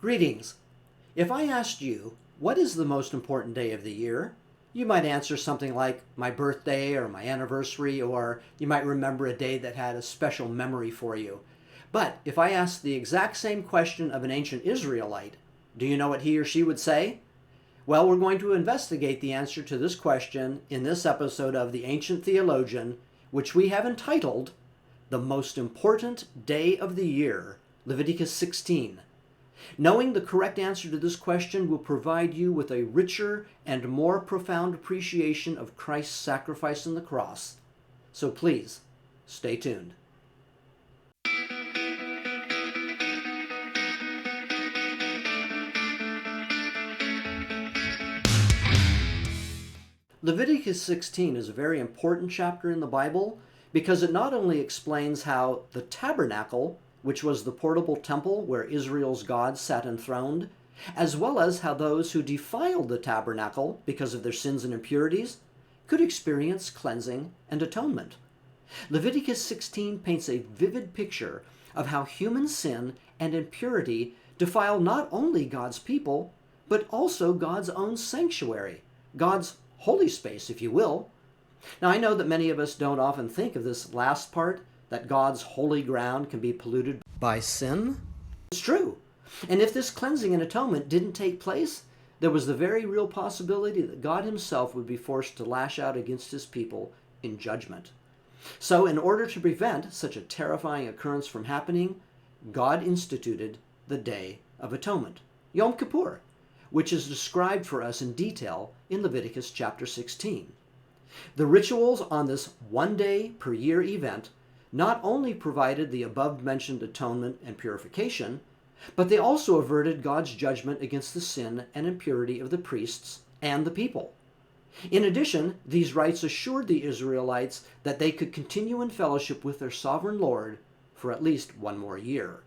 Greetings. If I asked you, what is the most important day of the year? You might answer something like my birthday or my anniversary, or you might remember a day that had a special memory for you. But if I asked the exact same question of an ancient Israelite, do you know what he or she would say? Well, we're going to investigate the answer to this question in this episode of The Ancient Theologian, which we have entitled The Most Important Day of the Year, Leviticus 16. Knowing the correct answer to this question will provide you with a richer and more profound appreciation of Christ's sacrifice on the cross. So please, stay tuned. Leviticus 16 is a very important chapter in the Bible because it not only explains how the tabernacle, which was the portable temple where Israel's God sat enthroned, as well as how those who defiled the tabernacle because of their sins and impurities could experience cleansing and atonement. Leviticus 16 paints a vivid picture of how human sin and impurity defile not only God's people, but also God's own sanctuary, God's holy space, if you will. Now, I know that many of us don't often think of this last part, that God's holy ground can be polluted by sin. It's true. And if this cleansing and atonement didn't take place, there was the very real possibility that God himself would be forced to lash out against his people in judgment. So in order to prevent such a terrifying occurrence from happening, God instituted the Day of Atonement, Yom Kippur, which is described for us in detail in Leviticus chapter 16. The rituals on this one day per year event not only provided the above-mentioned atonement and purification, but they also averted God's judgment against the sin and impurity of the priests and the people. In addition, these rites assured the Israelites that they could continue in fellowship with their sovereign Lord for at least one more year.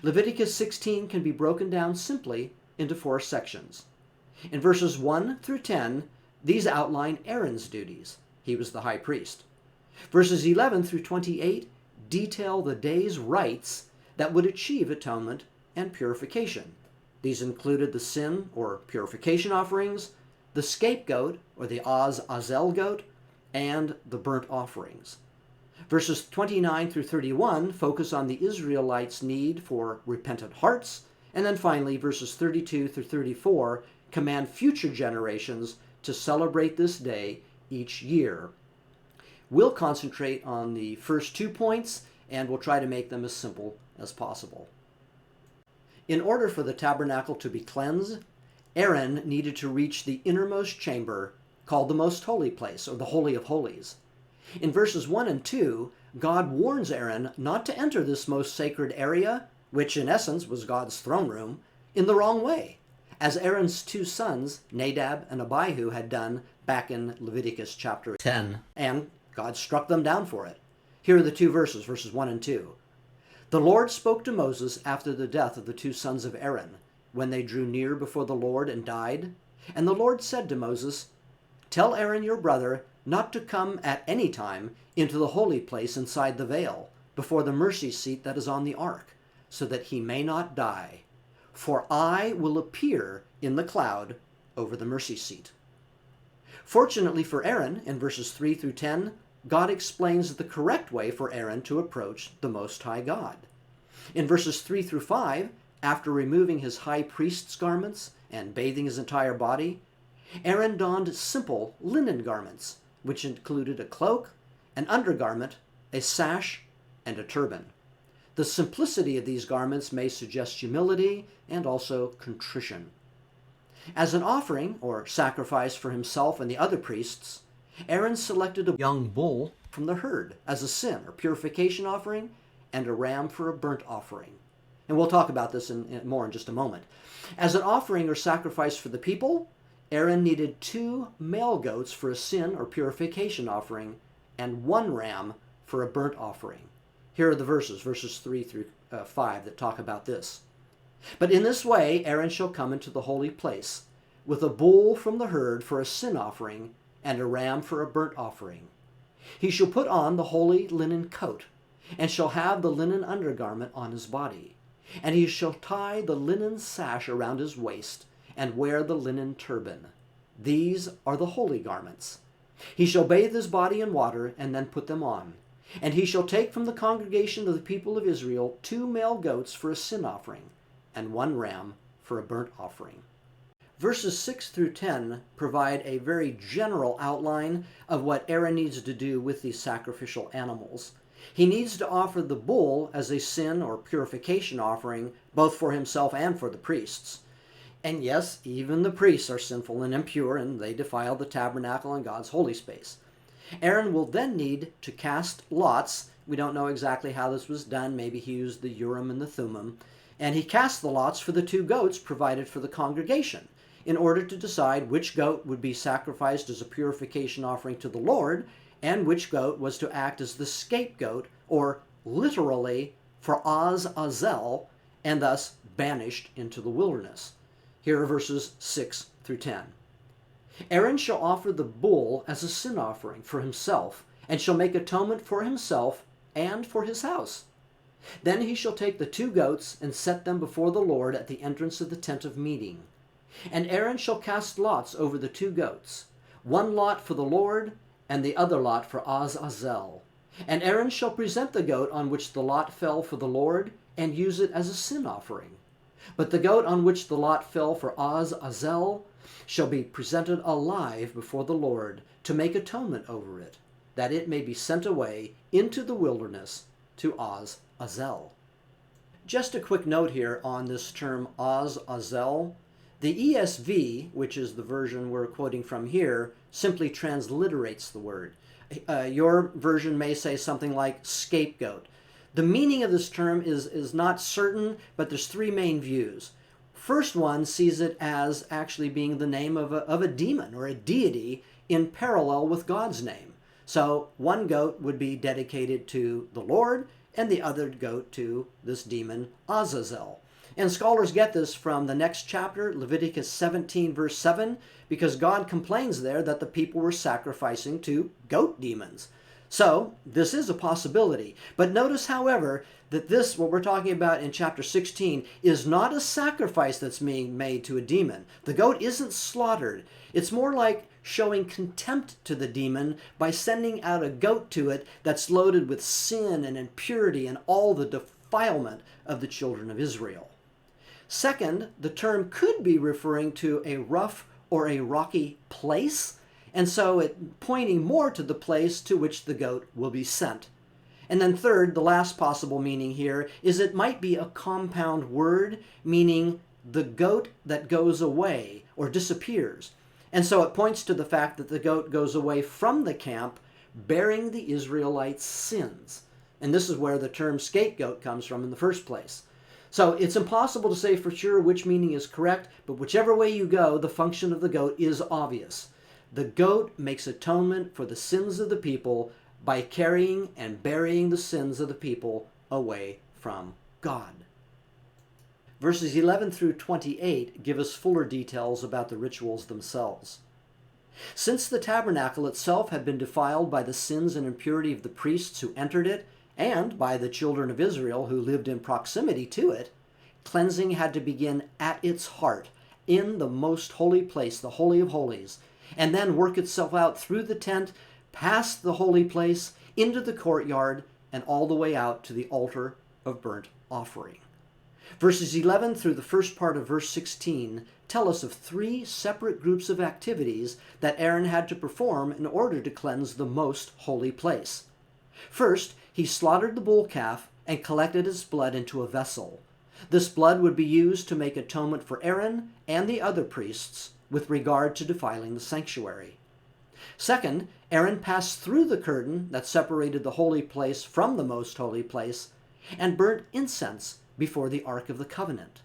Leviticus 16 can be broken down simply into 4 sections. In verses 1 through 10, these outline Aaron's duties. He was the high priest. Verses 11 through 28 detail the day's rites that would achieve atonement and purification. These included the sin or purification offerings, the scapegoat or the azel goat, and the burnt offerings. Verses 29 through 31 focus on the Israelites' need for repentant hearts, and then finally verses 32 through 34 command future generations to celebrate this day each year. We'll concentrate on the first 2 points, and we'll try to make them as simple as possible. In order for the tabernacle to be cleansed, Aaron needed to reach the innermost chamber, called the most holy place, or the Holy of Holies. In verses 1 and 2, God warns Aaron not to enter this most sacred area, which in essence was God's throne room, in the wrong way, as Aaron's 2 sons, Nadab and Abihu, had done back in Leviticus chapter 10, and God struck them down for it. Here are the 2 verses, verses 1 and 2. The Lord spoke to Moses after the death of the 2 sons of Aaron, when they drew near before the Lord and died. And the Lord said to Moses, "Tell Aaron your brother not to come at any time into the holy place inside the veil, before the mercy seat that is on the ark, so that he may not die. For I will appear in the cloud over the mercy seat." Fortunately for Aaron, in verses 3 through 10, God explains the correct way for Aaron to approach the Most High God. In verses 3 through 5, after removing his high priest's garments and bathing his entire body, Aaron donned simple linen garments, which included a cloak, an undergarment, a sash, and a turban. The simplicity of these garments may suggest humility and also contrition. As an offering or sacrifice for himself and the other priests, Aaron selected a young bull from the herd as a sin or purification offering and a ram for a burnt offering. And we'll talk about this more in just a moment. As an offering or sacrifice for the people, Aaron needed 2 male goats for a sin or purification offering and 1 ram for a burnt offering. Here are the verses 3 through 5, that talk about this. But in this way Aaron shall come into the holy place, with a bull from the herd for a sin offering and a ram for a burnt offering. He shall put on the holy linen coat, and shall have the linen undergarment on his body. And he shall tie the linen sash around his waist, and wear the linen turban. These are the holy garments. He shall bathe his body in water, and then put them on. And he shall take from the congregation of the people of Israel 2 male goats for a sin offering, and 1 ram for a burnt offering. Verses 6 through 10 provide a very general outline of what Aaron needs to do with these sacrificial animals. He needs to offer the bull as a sin or purification offering, both for himself and for the priests. And yes, even the priests are sinful and impure, and they defile the tabernacle and God's holy space. Aaron will then need to cast lots. We don't know exactly how this was done. Maybe he used the Urim and the Thummim. And he cast the lots for the 2 goats provided for the congregation in order to decide which goat would be sacrificed as a purification offering to the Lord and which goat was to act as the scapegoat, or literally for Azazel, and thus banished into the wilderness. Here are verses 6 through 10. Aaron shall offer the bull as a sin offering for himself, and shall make atonement for himself and for his house. Then he shall take the 2 goats and set them before the Lord at the entrance of the tent of meeting. And Aaron shall cast lots over the 2 goats, 1 lot for the Lord, and the other lot for Azazel. And Aaron shall present the goat on which the lot fell for the Lord, and use it as a sin offering. But the goat on which the lot fell for Azazel shall be presented alive before the Lord, to make atonement over it, that it may be sent away into the wilderness to Azazel. Just a quick note here on this term Azazel. The ESV, which is the version we're quoting from here, simply transliterates the word. Your version may say something like scapegoat. The meaning of this term is not certain, but there's 3 main views. First one sees it as actually being the name of a demon or a deity in parallel with God's name. So 1 goat would be dedicated to the Lord, and the other goat to this demon Azazel. And scholars get this from the next chapter, Leviticus 17, verse 7, because God complains there that the people were sacrificing to goat demons. So this is a possibility. But notice, however, that this, what we're talking about in chapter 16, is not a sacrifice that's being made to a demon. The goat isn't slaughtered. It's more like showing contempt to the demon by sending out a goat to it that's loaded with sin and impurity and all the defilement of the children of Israel. Second, the term could be referring to a rough or a rocky place, and so it pointing more to the place to which the goat will be sent. And then third, the last possible meaning here is it might be a compound word, meaning the goat that goes away or disappears. And so it points to the fact that the goat goes away from the camp bearing the Israelites' sins. And this is where the term scapegoat comes from in the first place. So it's impossible to say for sure which meaning is correct, but whichever way you go, the function of the goat is obvious. The goat makes atonement for the sins of the people by carrying and burying the sins of the people away from God. Verses 11 through 28 give us fuller details about the rituals themselves. Since the tabernacle itself had been defiled by the sins and impurity of the priests who entered it, and by the children of Israel who lived in proximity to it, cleansing had to begin at its heart, in the most holy place, the Holy of Holies, and then work itself out through the tent, past the holy place, into the courtyard, and all the way out to the altar of burnt offering. Verses 11 through the first part of verse 16 tell us of 3 separate groups of activities that Aaron had to perform in order to cleanse the most holy place. First, he slaughtered the bull calf and collected its blood into a vessel. This blood would be used to make atonement for Aaron and the other priests with regard to defiling the sanctuary. Second, Aaron passed through the curtain that separated the holy place from the most holy place and burnt incense before the Ark of the Covenant.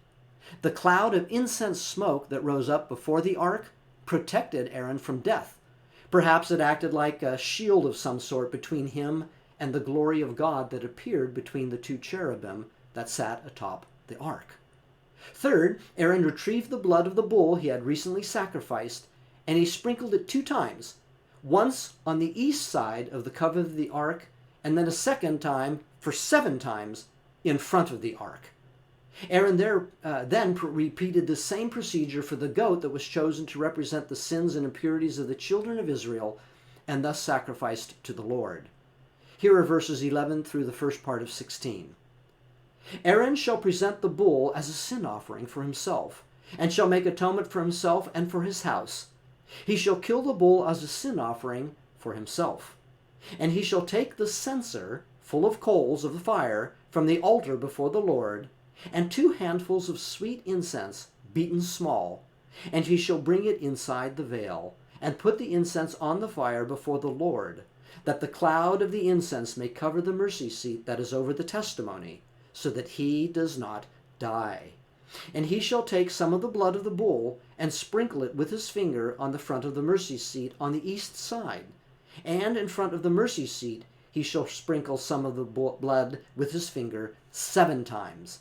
The cloud of incense smoke that rose up before the ark protected Aaron from death. Perhaps it acted like a shield of some sort between him and the glory of God that appeared between the 2 cherubim that sat atop the ark. Third, Aaron retrieved the blood of the bull he had recently sacrificed, and he sprinkled it 2 times, once on the east side of the cover of the ark, and then a second time for 7 times in front of the ark. Aaron then repeated the same procedure for the goat that was chosen to represent the sins and impurities of the children of Israel, and thus sacrificed to the Lord. Here are verses 11 through the first part of 16. Aaron shall present the bull as a sin offering for himself, and shall make atonement for himself and for his house. He shall kill the bull as a sin offering for himself. And he shall take the censer full of coals of the fire from the altar before the Lord, and 2 handfuls of sweet incense beaten small, and he shall bring it inside the veil, and put the incense on the fire before the Lord, that the cloud of the incense may cover the mercy seat that is over the testimony, so that he does not die. And he shall take some of the blood of the bull, and sprinkle it with his finger on the front of the mercy seat on the east side. And in front of the mercy seat he shall sprinkle some of the blood with his finger 7 times.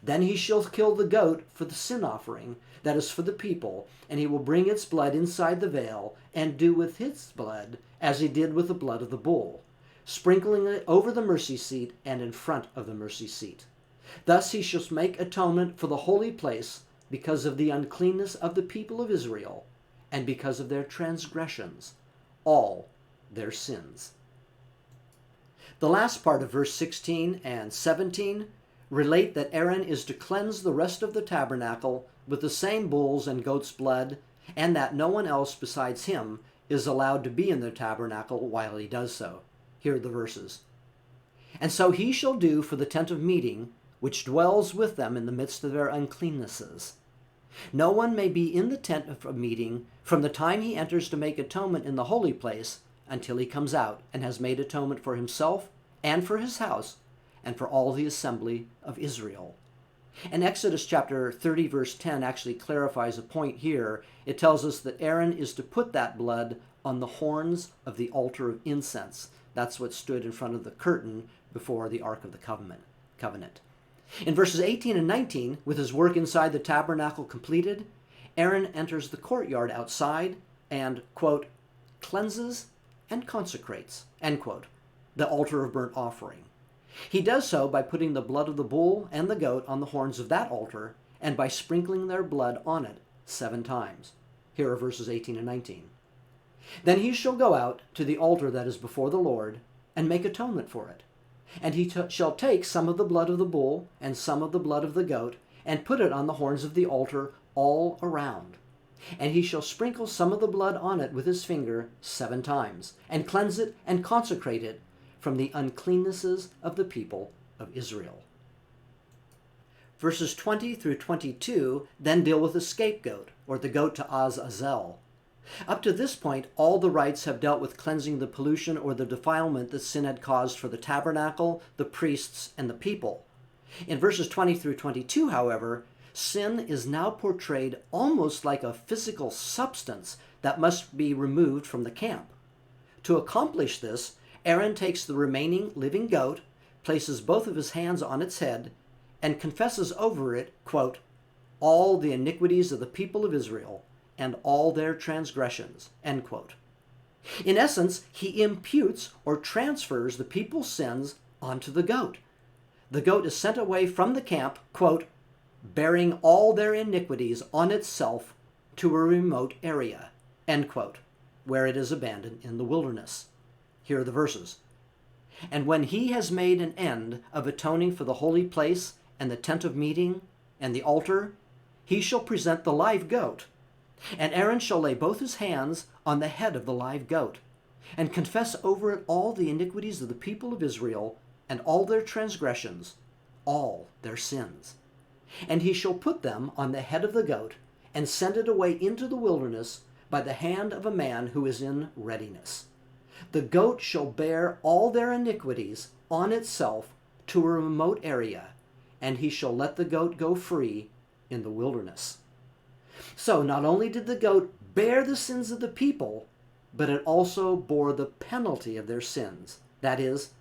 Then he shall kill the goat for the sin offering that is for the people, and he will bring its blood inside the veil, and do with its blood as he did with the blood of the bull, sprinkling it over the mercy seat and in front of the mercy seat. Thus he shall make atonement for the holy place because of the uncleanness of the people of Israel, and because of their transgressions, all their sins. The last part of verse 16 and 17 relate that Aaron is to cleanse the rest of the tabernacle with the same bull's and goat's blood, and that no one else besides him is allowed to be in the tabernacle while he does so. Here are the verses. And so he shall do for the tent of meeting, which dwells with them in the midst of their uncleannesses. No one may be in the tent of meeting from the time he enters to make atonement in the holy place until he comes out and has made atonement for himself and for his house and for all the assembly of Israel. And Exodus chapter 30 verse 10 actually clarifies a point here. It tells us that Aaron is to put that blood on the horns of the altar of incense. That's what stood in front of the curtain before the Ark of the Covenant. In verses 18 and 19, with his work inside the tabernacle completed, Aaron enters the courtyard outside and, quote, cleanses and consecrates, end quote, the altar of burnt offering. He does so by putting the blood of the bull and the goat on the horns of that altar, and by sprinkling their blood on it 7 times. Here are verses 18 and 19. Then he shall go out to the altar that is before the Lord, and make atonement for it. And he shall take some of the blood of the bull and some of the blood of the goat, and put it on the horns of the altar all around. And he shall sprinkle some of the blood on it with his finger 7 times, and cleanse it and consecrate it from the uncleannesses of the people of Israel. Verses 20 through 22 then deal with the scapegoat, or the goat to Azazel. Up to this point, all the rites have dealt with cleansing the pollution or the defilement that sin had caused for the tabernacle, the priests, and the people. In verses 20 through 22, however, sin is now portrayed almost like a physical substance that must be removed from the camp. To accomplish this, Aaron takes the remaining living goat, places both of his hands on its head, and confesses over it, quote, all the iniquities of the people of Israel, and all their transgressions, end quote. In essence, he imputes or transfers the people's sins onto the goat. The goat is sent away from the camp, quote, bearing all their iniquities on itself to a remote area, end quote, where it is abandoned in the wilderness. Here are the verses. And when he has made an end of atoning for the holy place and the tent of meeting and the altar, he shall present the live goat. And Aaron shall lay both his hands on the head of the live goat, and confess over it all the iniquities of the people of Israel, and all their transgressions, all their sins. And he shall put them on the head of the goat, and send it away into the wilderness by the hand of a man who is in readiness. The goat shall bear all their iniquities on itself to a remote area, and he shall let the goat go free in the wilderness. So not only did the goat bear the sins of the people, but it also bore the penalty of their sins, that is,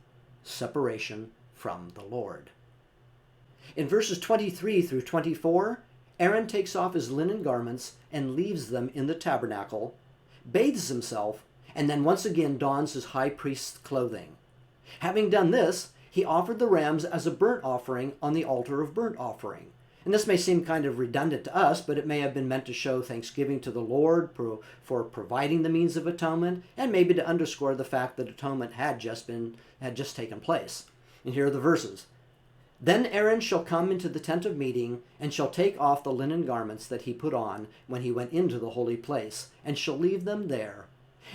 separation from the Lord. In verses 23 through 24, Aaron takes off his linen garments and leaves them in the tabernacle, bathes himself, and then once again dons his high priest's clothing. Having done this, he offered the rams as a burnt offering on the altar of burnt offering, And this may seem kind of redundant to us, but it may have been meant to show thanksgiving to the Lord for providing the means of atonement, and maybe to underscore the fact that atonement had just taken place. And here are the verses. Then Aaron shall come into the tent of meeting, and shall take off the linen garments that he put on when he went into the holy place, and shall leave them there.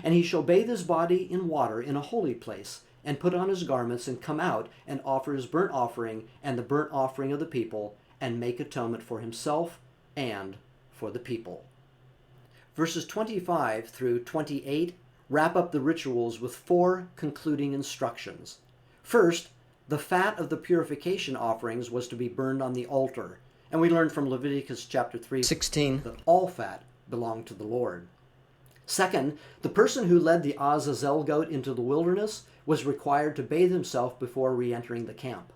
And he shall bathe his body in water in a holy place, and put on his garments, and come out, and offer his burnt offering and the burnt offering of the people, and make atonement for himself and for the people. Verses 25 through 28 wrap up the rituals with 4 concluding instructions. First, the fat of the purification offerings was to be burned on the altar, and we learned from Leviticus chapter 3:16 that all fat belonged to the Lord. Second, the person who led the Azazel goat into the wilderness was required to bathe himself before re-entering the camp.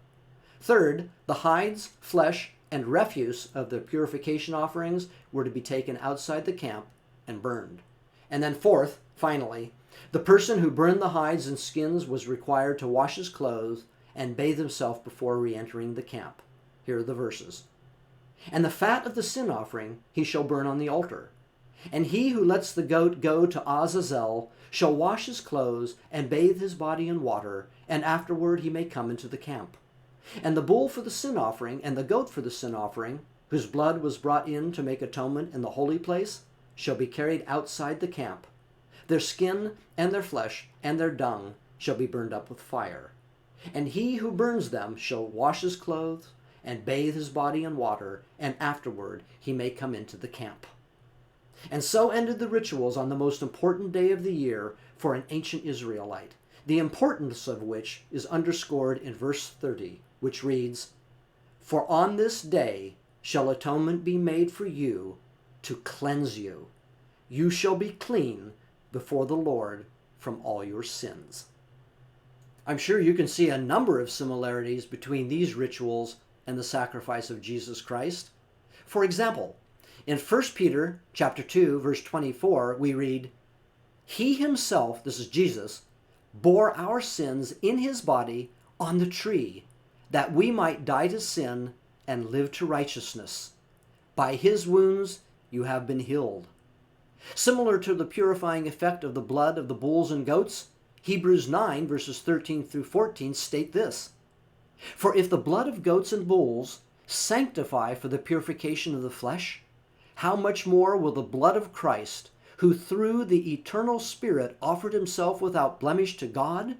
Third, the hides, flesh, and refuse of the purification offerings were to be taken outside the camp and burned. And then fourth, finally, the person who burned the hides and skins was required to wash his clothes and bathe himself before re-entering the camp. Here are the verses. And the fat of the sin offering he shall burn on the altar. And he who lets the goat go to Azazel shall wash his clothes and bathe his body in water, and afterward he may come into the camp. And the bull for the sin offering and the goat for the sin offering, whose blood was brought in to make atonement in the holy place, shall be carried outside the camp. Their skin and their flesh and their dung shall be burned up with fire. And he who burns them shall wash his clothes and bathe his body in water, and afterward he may come into the camp. And so ended the rituals on the most important day of the year for an ancient Israelite, the importance of which is underscored in verse 30, which reads, For on this day shall atonement be made for you to cleanse you. You shall be clean before the Lord from all your sins. I'm sure you can see a number of similarities between these rituals and the sacrifice of Jesus Christ. For example, in 1 Peter chapter 2, verse 24, we read, He himself, this is Jesus, bore our sins in his body on the tree, that we might die to sin and live to righteousness. By his wounds you have been healed. Similar to the purifying effect of the blood of the bulls and goats, Hebrews 9, verses 13 through 14 state this, For if the blood of goats and bulls sanctify for the purification of the flesh, how much more will the blood of Christ, who through the eternal Spirit offered himself without blemish to God,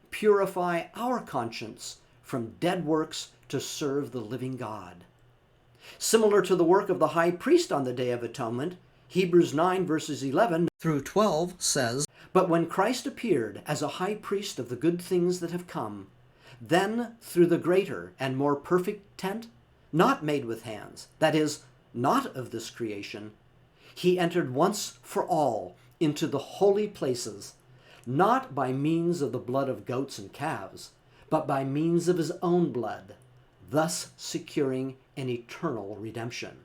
purify our conscience from dead works to serve the living God. Similar to the work of the high priest on the Day of Atonement, Hebrews 9 verses 11 through 12 says, But when Christ appeared as a high priest of the good things that have come, then through the greater and more perfect tent, not made with hands, that is, not of this creation, he entered once for all into the holy places, not by means of the blood of goats and calves, but by means of his own blood, thus securing an eternal redemption.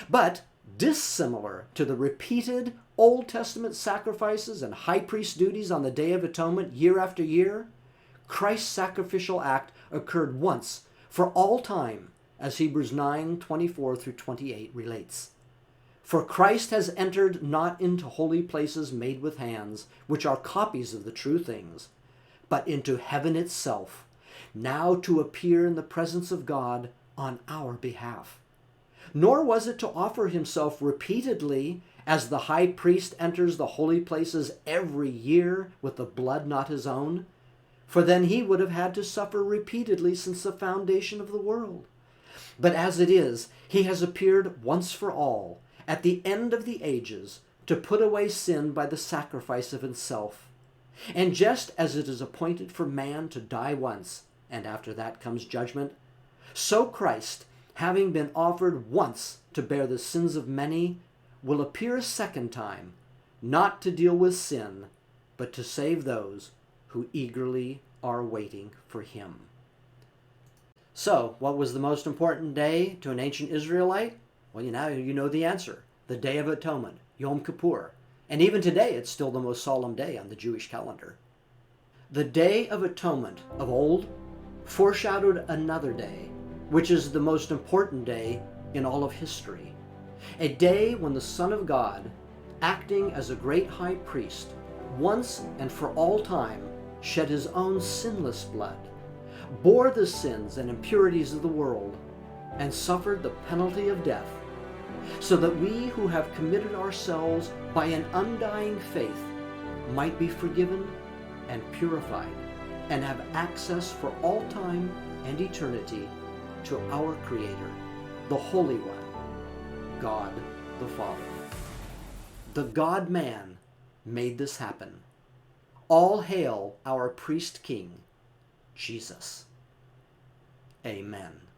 But dissimilar to the repeated Old Testament sacrifices and high priest duties on the Day of Atonement year after year, Christ's sacrificial act occurred once for all time, as Hebrews 9:24 through 28 relates. For Christ has entered not into holy places made with hands, which are copies of the true things, but into heaven itself, now to appear in the presence of God on our behalf. Nor was it to offer himself repeatedly, as the high priest enters the holy places every year with the blood not his own, for then he would have had to suffer repeatedly since the foundation of the world. But as it is, he has appeared once for all, at the end of the ages, to put away sin by the sacrifice of himself. And just as it is appointed for man to die once, and after that comes judgment, so Christ, having been offered once to bear the sins of many, will appear a second time, not to deal with sin, but to save those who eagerly are waiting for him. So, what was the most important day to an ancient Israelite? Well, now you know the answer. The Day of Atonement, Yom Kippur. And even today, it's still the most solemn day on the Jewish calendar. The Day of Atonement of old foreshadowed another day, which is the most important day in all of history. A day when the Son of God, acting as a great high priest, once and for all time shed his own sinless blood, bore the sins and impurities of the world, and suffered the penalty of death, so that we who have committed ourselves by an undying faith might be forgiven and purified, and have access for all time and eternity to our Creator, the Holy One, God the Father. The God-man made this happen. All hail our priest king, Jesus. Amen.